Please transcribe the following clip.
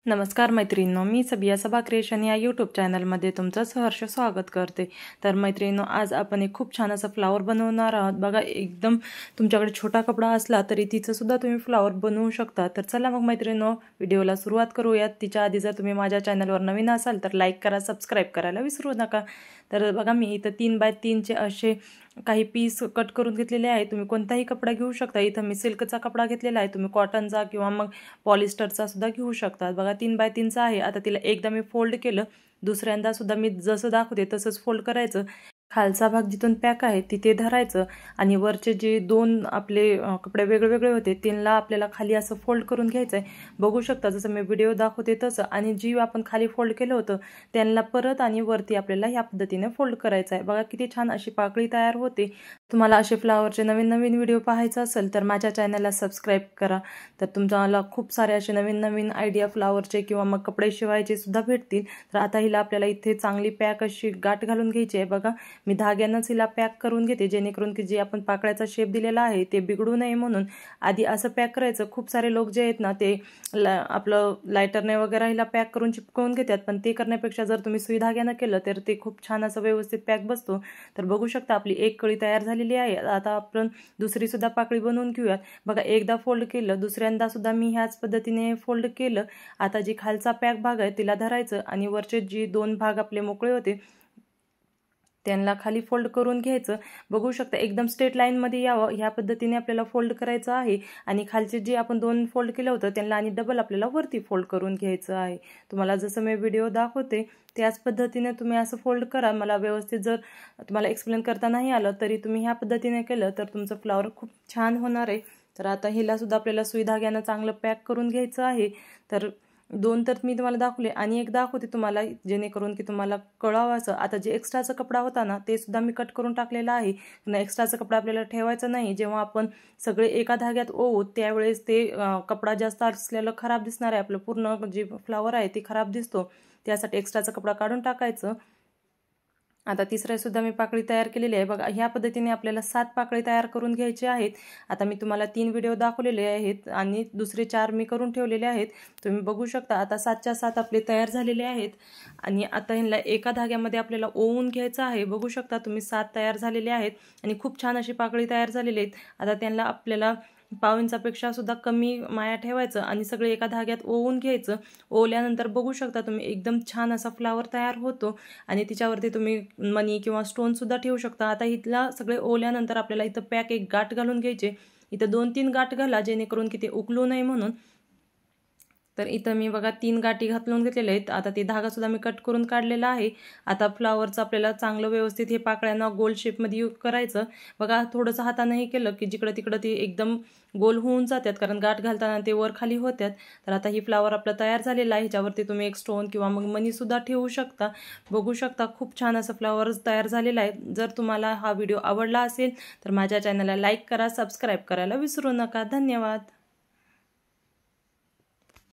नमस्कार मैत्रिणींनो, मी सबिया सबा क्रिएशन या यूट्यूब चॅनलमध्ये तुमचं सहर्ष स्वागत करते। तर मैत्रिणींनो, आज आपण एक खूप छान असं फ्लावर बनवणार आहोत। बघा, एकदम तुमच्याकडे छोटा कपडा असला तरी तिचं सुद्धा तुम्ही फ्लावर बनवू शकता। तर चला मग मैत्रिणींनो, व्हिडिओला सुरुवात करूयात। तिच्या आधी जर तुम्ही माझ्या चॅनलवर नवीन असाल तर लाईक करा, सबस्क्राईब करायला विसरू नका। तर बघा, मी इथं 3 बाय 3 चे असे काही पीस कट करून घेतलेले आहे। तुम्ही कोणताही कपडा घेऊ शकता। इथं मी सिल्कचा कपडा घेतलेला आहे, तुम्ही कॉटनचा किंवा मग पॉलिस्टरचा सुद्धा घेऊ शकता। बघा, 3 बाय 3 चा आहे। आता तिला एकदा मी फोल्ड केलं, दुसऱ्यांदा सुद्धा मी जसं दाखवते तसंच फोल्ड करायचं। खालचा भाग जिथून पॅक आहे तिथे धरायचं आणि वरचे जे दोन आपले कपडे वेगळे होते त्यांना आपल्याला खाली असं फोल्ड करून घ्यायचं आहे। बघू शकता जसं मी व्हिडिओ दाखवते तसं। आणि जी आपण खाली फोल्ड केलं होतं त्यांना परत आणि वरती आपल्याला ह्या पद्धतीने फोल्ड करायचं आहे। बघा, किती छान अशी पाकळी तयार होते। तुम्हाला असे फ्लावरचे नवीन व्हिडिओ पाहायचा असेल तर माझ्या चॅनलला सबस्क्राईब करा। तर तुम्हाला खूप सारे असे नवीन आयडिया फ्लावरचे किंवा मग कपडे शिवायचे सुद्धा भेटतील। तर आता हिला आपल्याला इथे चांगली पॅक अशी गाठ घालून घ्यायची आहे। बघा, मी धाग्यानंच हिला पॅक करून घेते, जेणेकरून की जे आपण पाकळ्याचा शेप दिलेला आहे ते बिघडू नये म्हणून आधी असं पॅक करायचं। खूप सारे लोक जे आहेत ना ते आपलं लायटरने वगैरे हिला पॅक करून चिपकवून घेतात, पण ते करण्यापेक्षा जर तुम्ही सुई धाग्यानं केलं तर ते खूप छान असं व्यवस्थित पॅक बसतो। तर बघू शकता आपली एक कळी तयार झालेली आहे। आता आपण दुसरी सुद्धा पाकळी बनवून घेऊयात। बघा, एकदा फोल्ड केलं, दुसऱ्यांदा सुद्धा मी ह्याच पद्धतीने फोल्ड केलं। आता जी खालचा पॅक भाग आहे तिला धरायचं आणि वरचे जे दोन भाग आपले मोकळे होते त्यांना खाली फोल्ड करून घ्यायचं। बघू शकता एकदम स्ट्रेट लाईन मध्ये यावं ह्या पद्धतीने आपल्याला फोल्ड करायचं आहे। आणि खालचे जे आपण दोन फोल्ड केलं होतं त्यांना आणि डबल आपल्याला वरती फोल्ड करून घ्यायचं आहे। तुम्हाला जसं मी व्हिडिओ दाखवते त्याच पद्धतीने तुम्ही असं फोल्ड करा। मला व्यवस्थित जर तुम्हाला एक्सप्लेन करता नाही आलं तरी तुम्ही ह्या पद्धतीने केलं तर तुमचं फ्लावर खूप छान होणार आहे। तर आता हिला सुद्धा आपल्याला सुई धाग्यानं चांगलं पॅक करून घ्यायचं आहे। तर दोन तर मी तुम्हाला दाखवले आणि एक दाखवते तुम्हाला, जेणेकरून की तुम्हाला कळावं असं। आता जे एक्स्ट्राचा कपडा होता ना ते सुद्धा मी कट करून टाकलेला आहे। एक्स्ट्राचा कपडा आपल्याला ठेवायचा नाही। जेव्हा आपण सगळे एका धाग्यात ओवू त्यावेळेस ते कपडा जास्त असलेलं खराब दिसणार आहे, आपलं पूर्ण जे फ्लावर आहे ते खराब दिसतो। त्यासाठी एक्स्ट्राचा कपडा काढून टाकायचं। आता तिसऱ्या सुद्धा मी पाकळी तयार केलेली आहे। बघा, ह्या पद्धतीने आपल्याला 7 पाकळी तयार करून घ्यायचे आहेत। आता मी तुम्हाला 3 व्हिडिओ दाखवलेले आहेत आणि दुसरे 4 मी करून ठेवलेले आहेत, तुम्ही बघू शकता। आता 7च्या 7 आपले तयार झालेले आहेत आणि आता ह्यांना एका धाग्यामध्ये आपल्याला ओवून घ्यायचं आहे। बघू शकता तुम्ही 7 तयार झालेले आहेत आणि खूप छान अशी पाकळी तयार झालेली आहेत। आता त्यांना आपल्याला पाव इंचापेक्षा सुद्धा कमी माया ठेवायचं आणि सगळे एका धाग्यात ओवून घ्यायचं। ओवल्यानंतर बघू शकता तुम्ही एकदम छान असा फ्लावर तयार होतो आणि तिच्यावरती तुम्ही मनी किंवा स्टोन सुद्धा ठेवू शकता। आता इथला सगळे ओवल्यानंतर आपल्याला इथं पॅक एक गाठ घालून घ्यायचे। इथं 2-3 गाठ घाला, जेणेकरून की ते उकलू नये म्हणून। तर इथं मी बघा 3 गाठी घालून घेतलेल्या आहेत। आता ते धागा सुद्धा मी कट करून काढलेला आहे। आता फ्लावरचं आपल्याला चांगलं व्यवस्थित हे पाकळ्यांना गोल शेपमध्ये करायचं। बघा, थोडंसं हातानेही केलं की जिकडं तिकडं ते एकदम गोल होऊन जातात, कारण गाठ घालताना ते वर खाली होतात। तर आता ही फ्लावर आपला तयार झालेला आहे। ह्याच्यावरती तुम्ही एक स्टोन किंवा मग मनी सुद्धा ठेवू शकता। बघू शकता खूप छान असं फ्लावर तयार झालेला आहे। जर तुम्हाला हा व्हिडिओ आवडला असेल तर माझ्या चॅनलला लाईक करा, सबस्क्राईब करायला विसरू नका। धन्यवाद।